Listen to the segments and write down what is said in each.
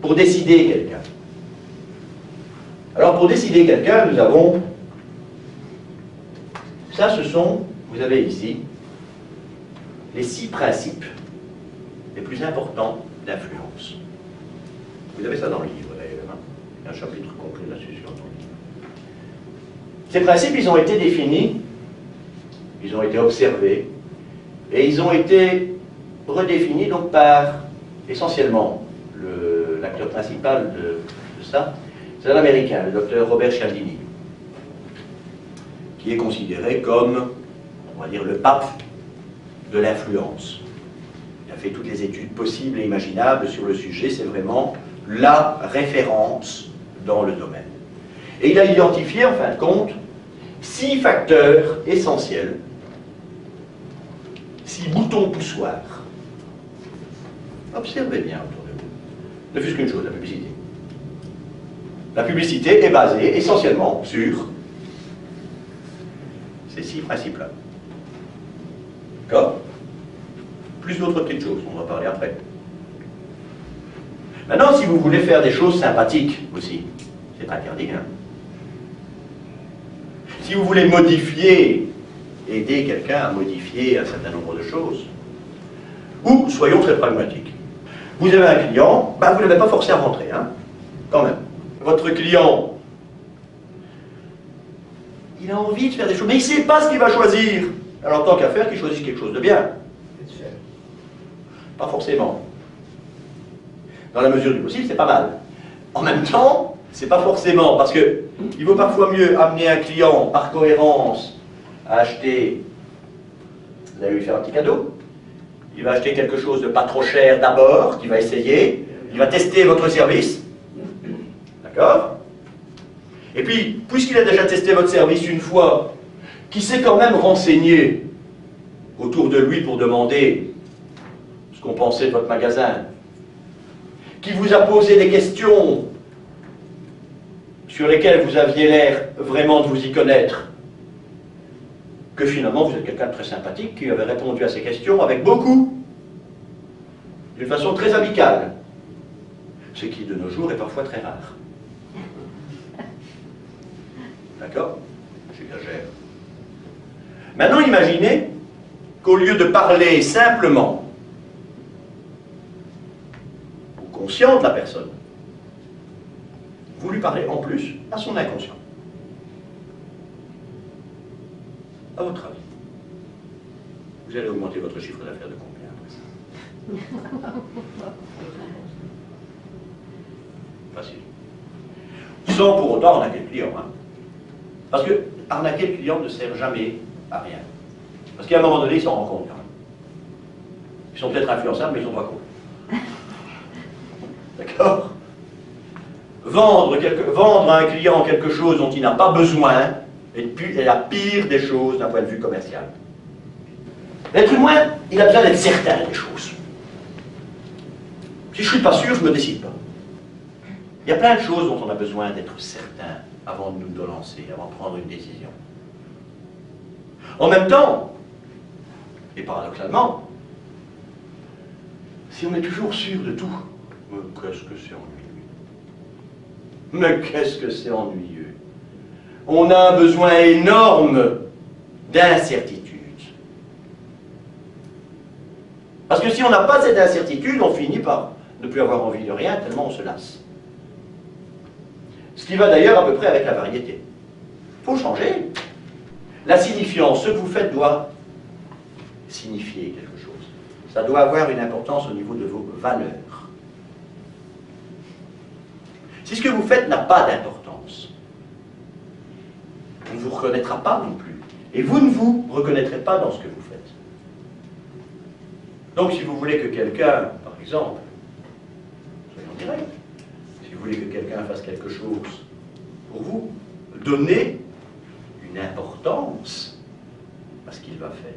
pour décider quelqu'un. Alors, pour décider quelqu'un, nous avons... Ça, ce sont, vous avez ici, les 6 principes les plus importants d'influence. Vous avez ça dans le livre, d'ailleurs. Hein? Il y a un chapitre complet là-dessus sur ton livre. Ces principes, ils ont été définis, ils ont été observés, et ils ont été redéfinis donc par, essentiellement, l'acteur principal de ça, c'est un Américain, le docteur Robert Cialdini, qui est considéré comme, on va dire, le pape de l'influence. Il a fait toutes les études possibles et imaginables sur le sujet, c'est vraiment la référence dans le domaine. Et il a identifié, en fin de compte, 6 facteurs essentiels, 6 boutons poussoirs. Observez bien autour de vous. Ne fût-ce qu'une chose, la publicité. La publicité est basée essentiellement sur ces 6 principes-là. D'accord? Plus d'autres petites choses, on va parler après. Maintenant, si vous voulez faire des choses sympathiques aussi, c'est pas interdit, hein? Si vous voulez modifier, aider quelqu'un à modifier un certain nombre de choses, ou, soyons très pragmatiques, vous avez un client, ben vous ne l'avez pas forcé à rentrer, hein, quand même. Votre client, il a envie de faire des choses, mais il ne sait pas ce qu'il va choisir. Alors, tant qu'à faire, qu'il choisisse quelque chose de bien. Pas forcément. Dans la mesure du possible, c'est pas mal. En même temps, c'est pas forcément, parce que il vaut parfois mieux amener un client, par cohérence, à acheter, vous allez lui faire un petit cadeau, il va acheter quelque chose de pas trop cher d'abord, qu'il va essayer, il va tester votre service, d'accord? Et puis, puisqu'il a déjà testé votre service une fois, qu'il s'est quand même renseigné autour de lui pour demander ce qu'on pensait de votre magasin, qui vous a posé des questions sur lesquelles vous aviez l'air vraiment de vous y connaître, que finalement vous êtes quelqu'un de très sympathique qui avait répondu à ces questions avec beaucoup, d'une façon très amicale, ce qui de nos jours est parfois très rare. D'accord? J'exagère. Maintenant, imaginez qu'au lieu de parler simplement au conscient de la personne, vous lui parlez en plus à son inconscient. À votre avis, vous allez augmenter votre chiffre d'affaires de combien après ça? Facile. Sans pour autant arnaquer le client. Hein. Parce que arnaquer le client ne sert jamais à rien. Parce qu'à un moment donné, ils s'en rendent compte quand même. Ils sont peut-être influençables, mais ils ne sont pas cons. D'accord? Vendre à un client quelque chose dont il n'a pas besoin est la pire des choses d'un point de vue commercial. L'être humain, il a besoin d'être certain des choses. Si je ne suis pas sûr, je ne me décide pas. Il y a plein de choses dont on a besoin d'être certain avant de nous lancer, avant de prendre une décision. En même temps, et paradoxalement, si on est toujours sûr de tout, mais qu'est-ce que c'est ennuyeux. Mais qu'est-ce que c'est ennuyeux. On a un besoin énorme d'incertitude. Parce que si on n'a pas cette incertitude, on finit par ne plus avoir envie de rien, tellement on se lasse. Ce qui va d'ailleurs à peu près avec la variété. Il faut changer. La signifiance, ce que vous faites doit signifier quelque chose. Ça doit avoir une importance au niveau de vos valeurs. Si ce que vous faites n'a pas d'importance, on ne vous reconnaîtra pas non plus. Et vous ne vous reconnaîtrez pas dans ce que vous faites. Donc si vous voulez que quelqu'un, par exemple, soyons directs, si vous voulez que quelqu'un fasse quelque chose pour vous, donnez une importance à ce qu'il va faire.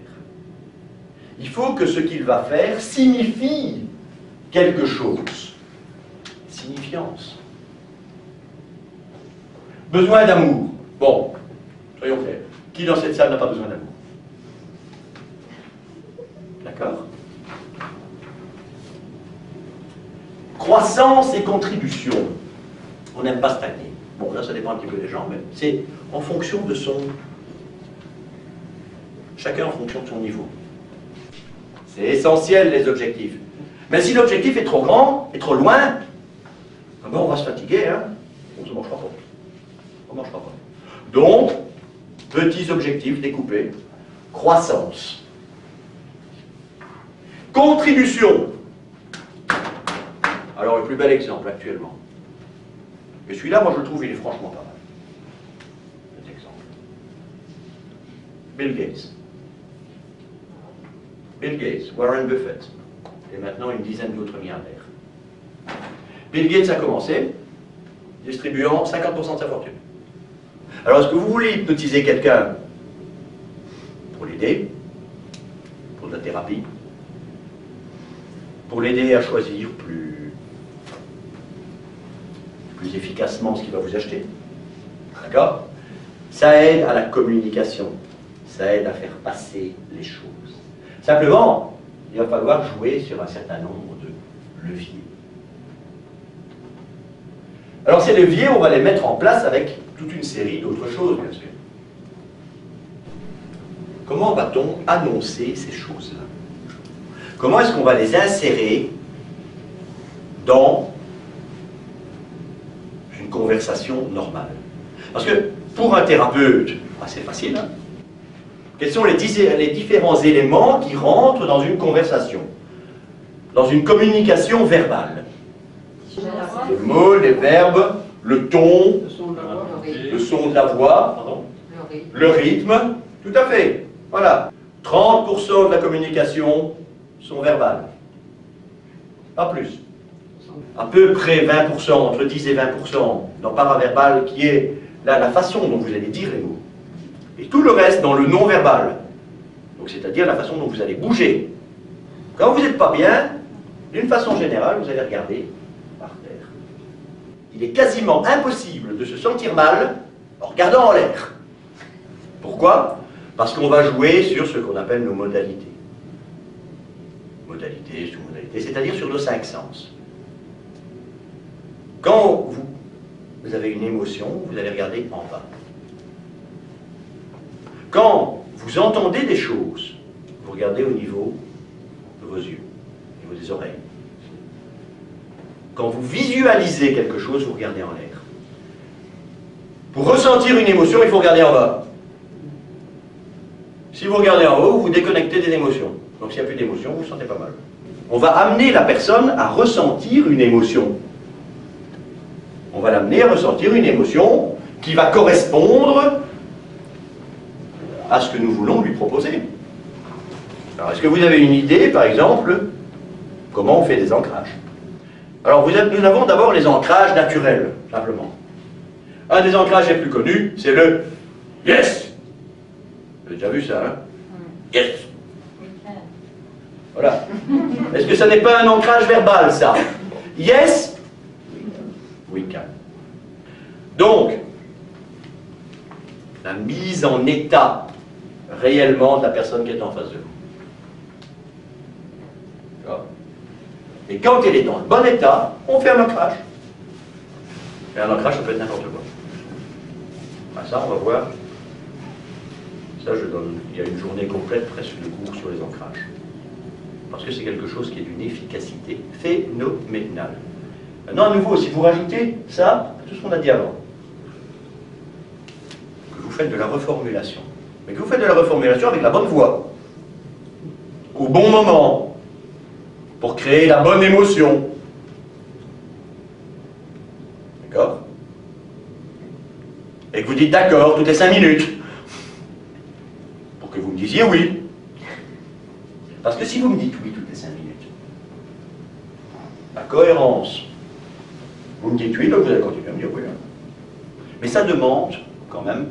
Il faut que ce qu'il va faire signifie quelque chose. Signifiance. Besoin d'amour. Bon, soyons clairs. Qui dans cette salle n'a pas besoin d'amour? D'accord? Croissance et contribution. On n'aime pas stagner. Bon, là, ça dépend un petit peu des gens, mais c'est en fonction de son... Chacun en fonction de son niveau. C'est essentiel, les objectifs. Mais si l'objectif est trop grand, et trop loin, ah ben on va se fatiguer, hein. On ne se mangera pas. On ne mangera pas. Donc, petits objectifs découpés. Croissance. Contribution. Alors, le plus bel exemple actuellement. Et celui-là, moi, je le trouve, il est franchement pas mal. Cet exemple. Bill Gates. Bill Gates, Warren Buffett, et maintenant une dizaine d'autres milliardaires. Bill Gates a commencé distribuant 50% de sa fortune. Alors, est-ce que vous voulez hypnotiser quelqu'un pour l'aider, pour de la thérapie, pour l'aider à choisir plus efficacement ce qu'il va vous acheter? D'accord? Ça aide à la communication, ça aide à faire passer les choses. Simplement, il va falloir jouer sur un certain nombre de leviers. Alors ces leviers, on va les mettre en place avec toute une série d'autres choses, bien sûr. Comment va-t-on annoncer ces choses-là? Comment est-ce qu'on va les insérer dans une conversation normale? Parce que pour un thérapeute, c'est facile, hein? Quels sont les différents éléments qui rentrent dans une conversation, dans une communication verbale? Les mots, les verbes, le ton, le son de la voix, pardon, le rythme, tout à fait. Voilà. 30% de la communication sont verbales. Pas plus. À peu près 20%, entre 10 et 20% dans paraverbal, qui est la façon dont vous allez dire les mots. Et tout le reste dans le non-verbal. Donc c'est-à-dire la façon dont vous allez bouger. Quand vous n'êtes pas bien, d'une façon générale, vous allez regarder par terre. Il est quasiment impossible de se sentir mal en regardant en l'air. Pourquoi? Parce qu'on va jouer sur ce qu'on appelle nos modalités. Modalités, sous-modalités, c'est-à-dire sur nos 5 sens. Quand vous avez une émotion, vous allez regarder en bas. Quand vous entendez des choses, vous regardez au niveau de vos yeux, au niveau des oreilles. Quand vous visualisez quelque chose, vous regardez en l'air. Pour ressentir une émotion, il faut regarder en bas. Si vous regardez en haut, vous déconnectez des émotions. Donc s'il n'y a plus d'émotion, vous vous sentez pas mal. On va amener la personne à ressentir une émotion. On va l'amener à ressentir une émotion qui va correspondre à ce que nous voulons lui proposer. Alors, est-ce que vous avez une idée, par exemple, comment on fait des ancrages? Alors, nous avons d'abord les ancrages naturels, simplement. Un des ancrages les plus connus, c'est le « yes ». Vous avez déjà vu ça, hein? Yes. Voilà. Est-ce que ça n'est pas un ancrage verbal, ça? Yes, we can. Donc, la mise en état réellement de la personne qui est en face de vous. Et quand elle est dans le bon état, on fait un ancrage. Et un ancrage, ça peut être n'importe quoi. Ben ça, on va voir. Ça, il y a une journée complète presque de cours sur les ancrages. Parce que c'est quelque chose qui est d'une efficacité phénoménale. Maintenant, à nouveau, si vous rajoutez ça, tout ce qu'on a dit avant, que vous faites de la reformulation, mais que vous faites de la reformulation avec la bonne voix, au bon moment, pour créer la bonne émotion. D'accord? Et que vous dites d'accord toutes les 5 minutes, pour que vous me disiez oui. Parce que si vous me dites oui toutes les 5 minutes, la cohérence, vous me dites oui, donc vous allez continuer à me dire oui. Mais ça demande quand même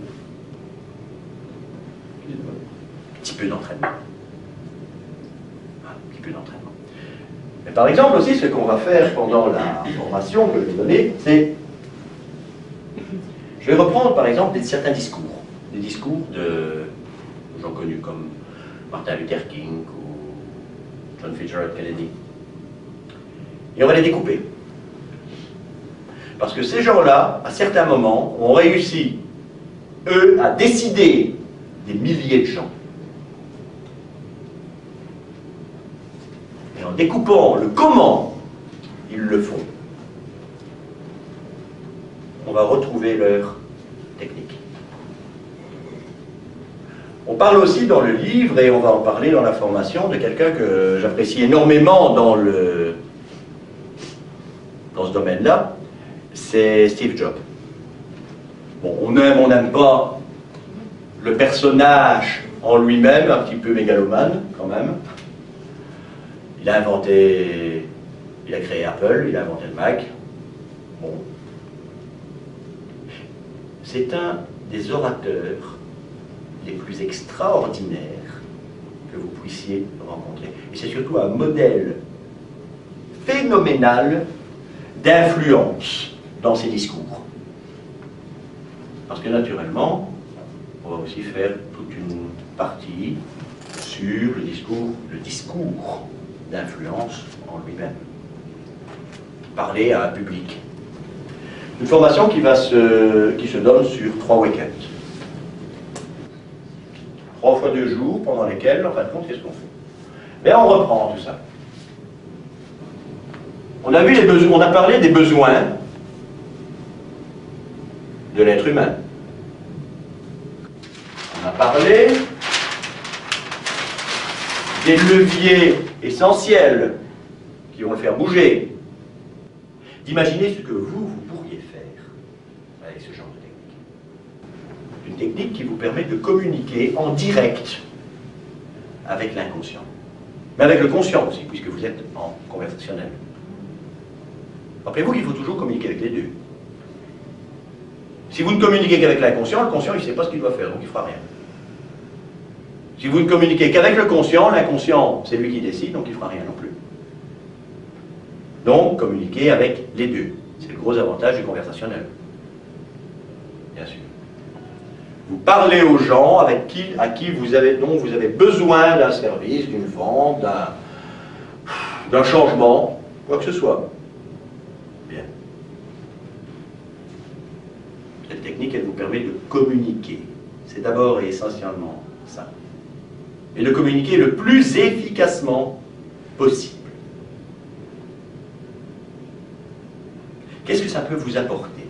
un petit peu d'entraînement. Un petit peu d'entraînement. Mais par exemple aussi, ce qu'on va faire pendant la formation que je vais donner, c'est... Je vais reprendre par exemple certains discours. Des discours de gens connus comme Martin Luther King ou John Fitzgerald Kennedy. Et on va les découper. Parce que ces gens-là, à certains moments, ont réussi, eux, à décider des milliers de gens. Et en découpant le comment ils le font, on va retrouver leur technique. On parle aussi dans le livre, et on va en parler dans la formation, de quelqu'un que j'apprécie énormément dans ce domaine-là, c'est Steve Jobs. Bon, on aime, on n'aime pas le personnage en lui-même, un petit peu mégalomane quand même. Il a créé Apple, il a inventé le Mac. Bon. C'est un des orateurs les plus extraordinaires que vous puissiez rencontrer. Et c'est surtout un modèle phénoménal d'influence dans ses discours. Parce que naturellement, on va aussi faire toute une partie sur le discours d'influence en lui-même. Parler à un public. Une formation qui se donne sur 3 week-ends. 3 fois 2 jours pendant lesquels, en fin de compte, qu'est-ce qu'on fait? Mais on reprend tout ça. On a vu les besoins, on a parlé des besoins de l'être humain. On a parlé des leviers essentiels qui vont le faire bouger. D'imaginer ce que vous pourriez faire avec ce genre de technique. Une technique qui vous permet de communiquer en direct avec l'inconscient. Mais avec le conscient aussi, puisque vous êtes en conversationnel. Rappelez-vous qu'il faut toujours communiquer avec les deux. Si vous ne communiquez qu'avec l'inconscient, le conscient, il ne sait pas ce qu'il doit faire, donc il ne fera rien. Si vous ne communiquez qu'avec le conscient, l'inconscient, c'est lui qui décide, donc il ne fera rien non plus. Donc, communiquer avec les deux. C'est le gros avantage du conversationnel. Bien sûr. Vous parlez aux gens dont vous avez besoin d'un service, d'une vente, d'un changement, quoi que ce soit. Bien. Cette technique, elle vous permet de communiquer. C'est d'abord et essentiellement ça. Et de communiquer le plus efficacement possible. Qu'est-ce que ça peut vous apporter?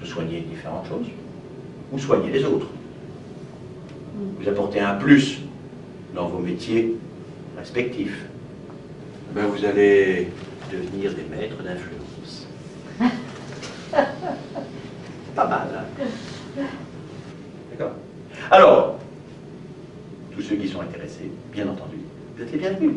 Se soigner différentes choses, ou soigner les autres. Vous apportez un plus dans vos métiers respectifs. Ben, vous allez devenir des maîtres d'influence. Pas mal, hein? D'accord? Alors, tous ceux qui sont intéressés, bien entendu, vous êtes les bienvenus.